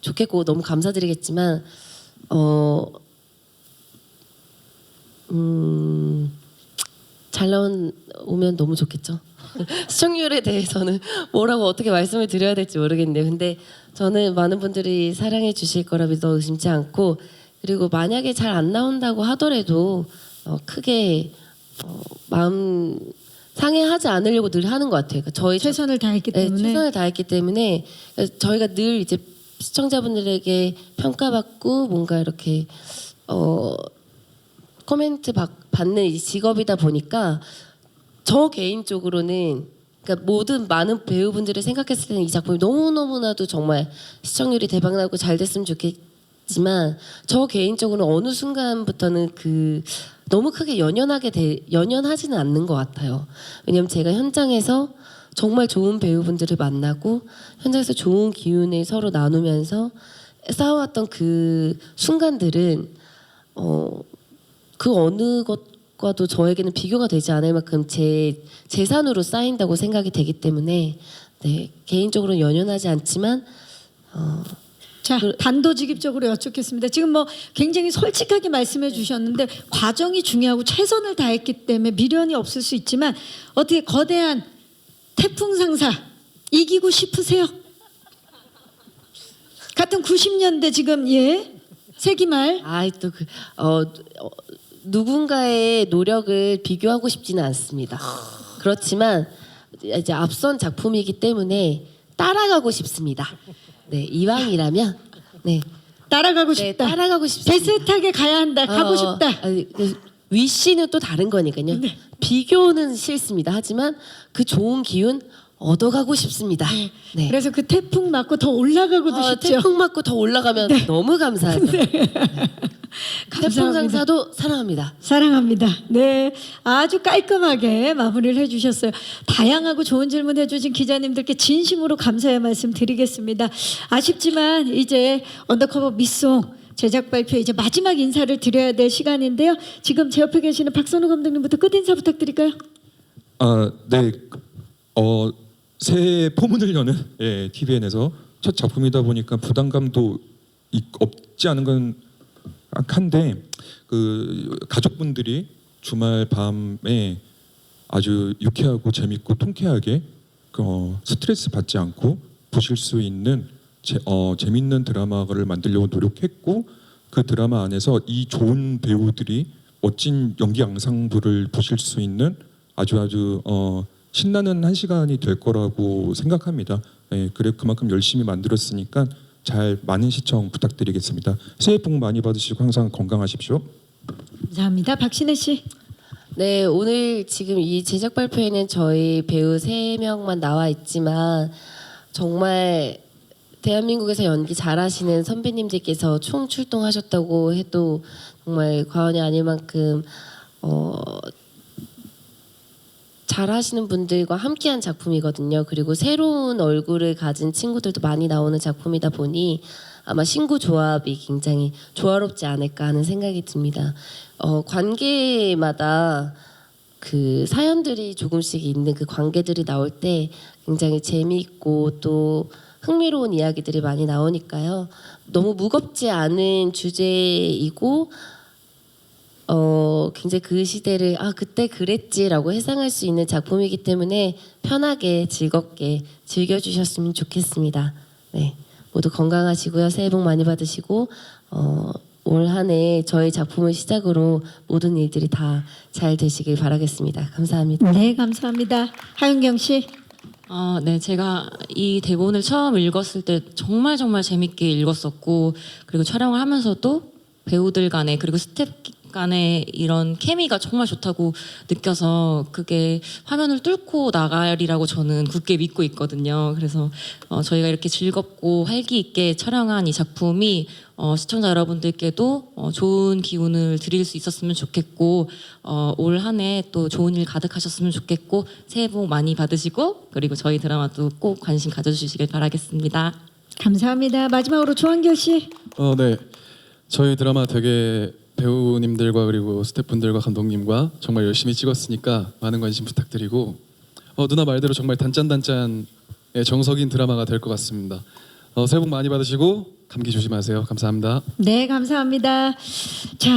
좋겠고 너무 감사드리겠지만 잘 나오면 너무 좋겠죠. 시청률에 대해서는 뭐라고 어떻게 말씀을 드려야 될지 모르겠네요. 근데 저는 많은 분들이 사랑해 주실 거라 믿어 의심치 않고, 그리고 만약에 잘 안 나온다고 하더라도 크게 마음 상해하지 않으려고 늘 하는 것 같아요. 그러니까 저희 최선을 다했기 때문에. 네, 최선을 다했기 때문에 저희가 늘 이제 시청자분들에게 평가받고 뭔가 이렇게 코멘트 받는 이 직업이다 보니까 저 개인적으로는 그러니까 모든 많은 배우분들을 생각했을 때는 이 작품이 너무너무나도 정말 시청률이 대박나고 잘 됐으면 있지만 저 개인적으로 어느 순간부터는 그 너무 크게 연연하지는 않는 것 같아요. 왜냐면 제가 현장에서 정말 좋은 배우분들을 만나고 현장에서 좋은 기운을 서로 나누면서 쌓아왔던 그 순간들은 그 어느 것과도 저에게는 비교가 되지 않을 만큼 제 재산으로 쌓인다고 생각이 되기 때문에 네, 개인적으로 연연하지 않지만 자, 단도직입적으로 여쭙겠습니다. 지금 뭐 굉장히 솔직하게 말씀해 주셨는데 과정이 중요하고 최선을 다했기 때문에 미련이 없을 수 있지만 어떻게 거대한 태풍 상사 이기고 싶으세요? 같은 90년대 지금 세기말 누군가의 노력을 비교하고 싶지는 않습니다. 그렇지만 이제 앞선 작품이기 때문에 따라가고 싶습니다. 네, 이왕이라면 네 따라가고 싶다. 따라가고 싶습니다. 비슷하게 가야 한다. 가고 싶다. 위시는 또 다른 거니까요. 네. 비교는 싫습니다. 하지만 그 좋은 기운 얻어가고 싶습니다. 네. 그래서 그 태풍 맞고 더 올라가고도 싶죠. 태풍 맞고 더 올라가면 너무 감사하죠. 태풍 상사도 사랑합니다. 사랑합니다. 네, 아주 깔끔하게 마무리를 해주셨어요. 다양하고 좋은 질문 해주신 기자님들께 진심으로 감사의 말씀 드리겠습니다. 아쉽지만 이제 언더커버 미송 제작 발표 이제 마지막 인사를 드려야 될 시간인데요. 지금 제 옆에 계시는 박선우 감독님부터 끝 인사 부탁드릴까요? 네. 새 포문을 여는 TVN에서 첫 작품이다 보니까 부담감도 없지 않은 건 한데 그 가족분들이 주말 밤에 아주 유쾌하고 재밌고 통쾌하게 스트레스 받지 않고 보실 수 있는 재밌는 드라마를 만들려고 노력했고 그 드라마 안에서 이 좋은 배우들이 멋진 연기 앙상블을 보실 수 있는 아주 신나는 한 시간이 될 거라고 생각합니다. 그래 그만큼 열심히 만들었으니까 잘 많은 시청 부탁드리겠습니다. 새해 복 많이 받으시고 항상 건강하십시오. 감사합니다. 박신혜 씨. 네, 오늘 지금 이 제작 발표에는 저희 배우 3명만 나와 있지만 정말 대한민국에서 연기 잘하시는 선배님들께서 총 출동하셨다고 해도 정말 과언이 아닐 만큼 잘하시는 분들과 함께한 작품이거든요. 그리고 새로운 얼굴을 가진 친구들도 많이 나오는 작품이다 보니 아마 신구 조합이 굉장히 조화롭지 않을까 하는 생각이 듭니다. 관계마다 그 사연들이 조금씩 있는 그 관계들이 나올 때 굉장히 재미있고 또 흥미로운 이야기들이 많이 나오니까요. 너무 무겁지 않은 주제이고 굉장히 그 시대를 그때 그랬지라고 해상할 수 있는 작품이기 때문에 편하게 즐겁게 즐겨주셨으면 좋겠습니다. 네, 모두 건강하시고요. 새해 복 많이 받으시고 올 한 해 저희 작품을 시작으로 모든 일들이 다 잘 되시길 바라겠습니다. 감사합니다. 네, 감사합니다. 하윤경 씨. 네, 제가 이 대본을 처음 읽었을 때 정말 재밌게 읽었었고 그리고 촬영을 하면서도 배우들 간에 그리고 스태프 간의 이런 케미가 정말 좋다고 느껴서 그게 화면을 뚫고 나가리라고 저는 굳게 믿고 있거든요. 그래서 저희가 이렇게 즐겁고 활기 있게 촬영한 이 작품이 시청자 여러분들께도 좋은 기운을 드릴 수 있었으면 좋겠고 올 한 해 또 좋은 일 가득하셨으면 좋겠고 새해 복 많이 받으시고 그리고 저희 드라마도 꼭 관심 가져주시길 바라겠습니다. 감사합니다. 마지막으로 조한결 씨. 네. 저희 드라마 되게 배우님들과 그리고 스태프분들과 감독님과 정말 열심히 찍었으니까 많은 관심 부탁드리고 누나 말대로 정말 단짠단짠의 정석인 드라마가 될 것 같습니다. 새해 복 많이 받으시고 감기 조심하세요. 감사합니다. 네, 감사합니다. 자,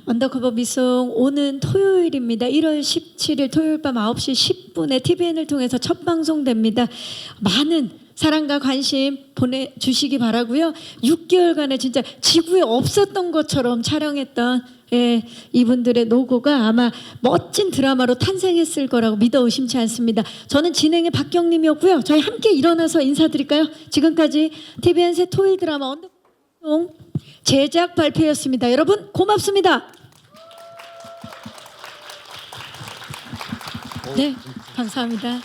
언더커버 미송 오는 토요일입니다. 1월 17일 토요일 밤 9시 10분에 TVN을 통해서 첫 방송됩니다. 많은 사랑과 관심 보내주시기 바라고요. 6개월간에 진짜 지구에 없었던 것처럼 촬영했던 이분들의 노고가 아마 멋진 드라마로 탄생했을 거라고 믿어 의심치 않습니다. 저는 진행의 박경림이었고요. 저희 함께 일어나서 인사드릴까요? 지금까지 TVN 새 토요일 드라마 언더커버 제작 발표였습니다. 여러분 고맙습니다. 네, 감사합니다.